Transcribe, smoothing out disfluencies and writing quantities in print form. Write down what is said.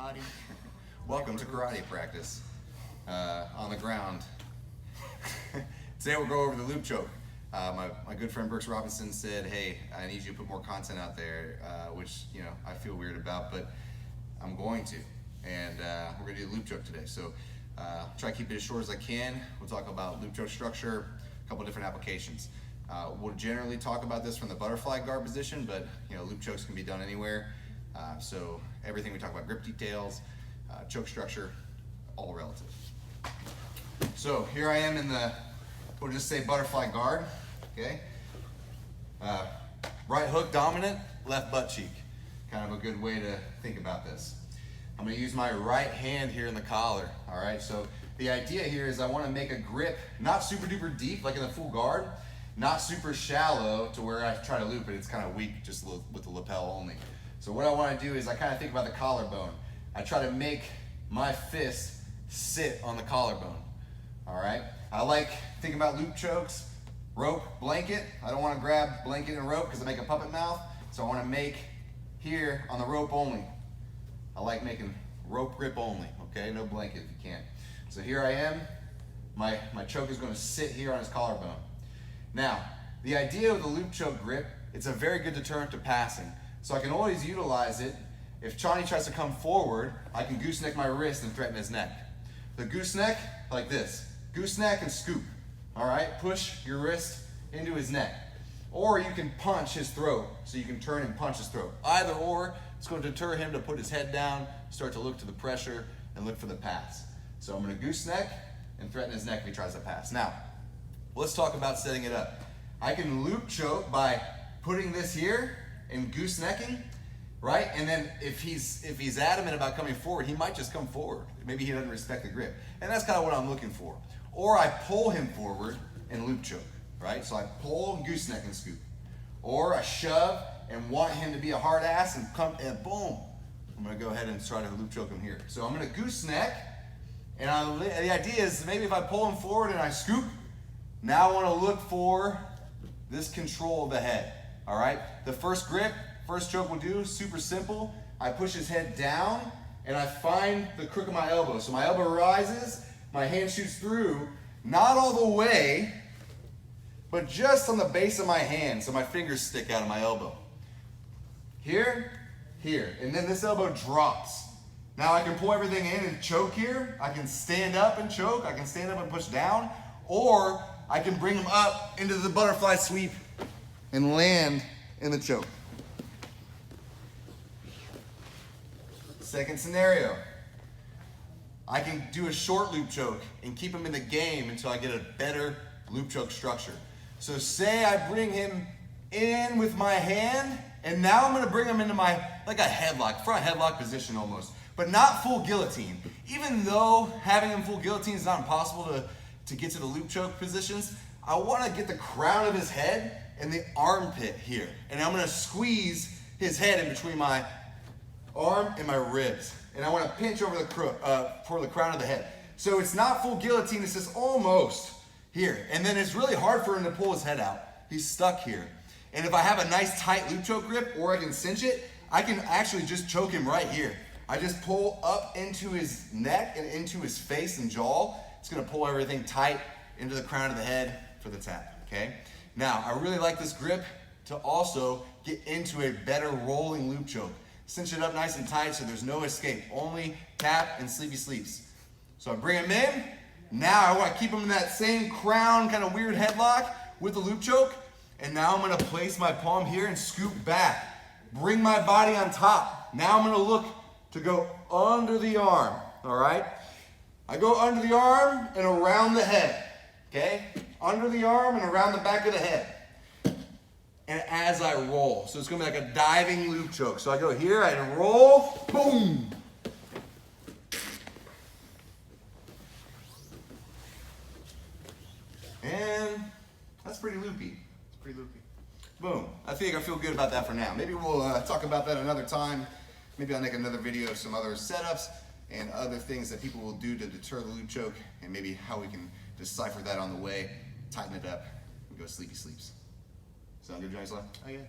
karate. Welcome to karate practice on the ground. Today we'll go over the loop choke. My good friend Brooks Robinson said, hey, I need you to put more content out there, which I feel weird about, but I'm going to. And we're going to do the loop choke today. So try to keep it as short as I can. We'll talk about loop choke structure, a couple different applications. We'll generally talk about this from the butterfly guard position, but loop chokes can be done anywhere. So everything we talk about, grip details, choke structure, all relative. So here I am in the, we'll just say butterfly guard, okay? Right hook dominant, left butt cheek. Kind of a good way to think about this. I'm gonna use my right hand here in the collar, all right? So the idea here is I wanna make a grip, not super duper deep like in the full guard, not super shallow to where I try to loop it, it's kind of weak just with the lapel only. So what I wanna do is I kind of think about the collarbone. I try to make my fist sit on the collarbone, all right? I like thinking about loop chokes, rope, blanket. I don't wanna grab blanket and rope because I make a puppet mouth, so I wanna make here on the rope only. I like making rope grip only, okay? No blanket if you can't. So here I am, my choke is gonna sit here on his collarbone. Now, the idea of the loop choke grip, it's a very good deterrent to passing. So I can always utilize it. If Chani tries to come forward, I can gooseneck my wrist and threaten his neck. The gooseneck, like this. Gooseneck and scoop, all right? Push your wrist into his neck. Or you can punch his throat, so you can turn and punch his throat. Either or, it's going to deter him to put his head down, start to look to the pressure, and look for the pass. So I'm gonna gooseneck and threaten his neck if he tries to pass. Now, let's talk about setting it up. I can loop choke by putting this here and goosenecking, right? And then if he's adamant about coming forward, he might just come forward. Maybe he doesn't respect the grip. And that's kind of what I'm looking for. Or I pull him forward and loop choke, right? So I pull and gooseneck and scoop. Or I shove and want him to be a hard ass and come and boom. I'm gonna go ahead and try to loop choke him here. So I'm gonna gooseneck, and the idea is maybe if I pull him forward and I scoop, now I wanna look for this control of the head, all right? The first grip, first choke we'll do, super simple. I push his head down and I find the crook of my elbow. So my elbow rises, my hand shoots through, not all the way, but just on the base of my hand, so my fingers stick out of my elbow. Here, here, and then this elbow drops. Now I can pull everything in and choke here. I can stand up and choke. I can stand up and push down, or I can bring him up into the butterfly sweep and land in the choke. Second scenario, I can do a short loop choke and keep him in the game until I get a better loop choke structure. So say I bring him in with my hand, and now I'm gonna bring him into my, like a headlock, front headlock position almost, but not full guillotine. Even though having him full guillotine is not impossible to get to the loop choke positions, I wanna get the crown of his head and the armpit here. And I'm gonna squeeze his head in between my arm and my ribs. And I wanna pinch over the for the crown of the head. So it's not full guillotine, it's just almost here. And then it's really hard for him to pull his head out. He's stuck here. And if I have a nice tight loop choke grip, or I can cinch it, I can actually just choke him right here. I just pull up into his neck and into his face and jaw. It's gonna pull everything tight into the crown of the head for the tap, okay? Now, I really like this grip to also get into a better rolling loop choke. Cinch it up nice and tight so there's no escape, only tap and sleepy sleeps. So I bring him in. Now I want to keep him in that same crown, kind of weird headlock with the loop choke. And now I'm going to place my palm here and scoop back. Bring my body on top. Now I'm going to look to go under the arm, all right? I go under the arm and around the head, okay? Under the arm and around the back of the head. And as I roll, so it's going to be like a diving loop choke. So I go here, I roll, boom. And that's pretty loopy. It's pretty loopy. Boom. I think I feel good about that for now. Maybe we'll talk about that another time. Maybe I'll make another video of some other setups and other things that people will do to deter the loop choke, and maybe how we can decipher that on the way, tighten it up, and go sleepy sleeps. Sound good, Johnny Sly? Oh yeah.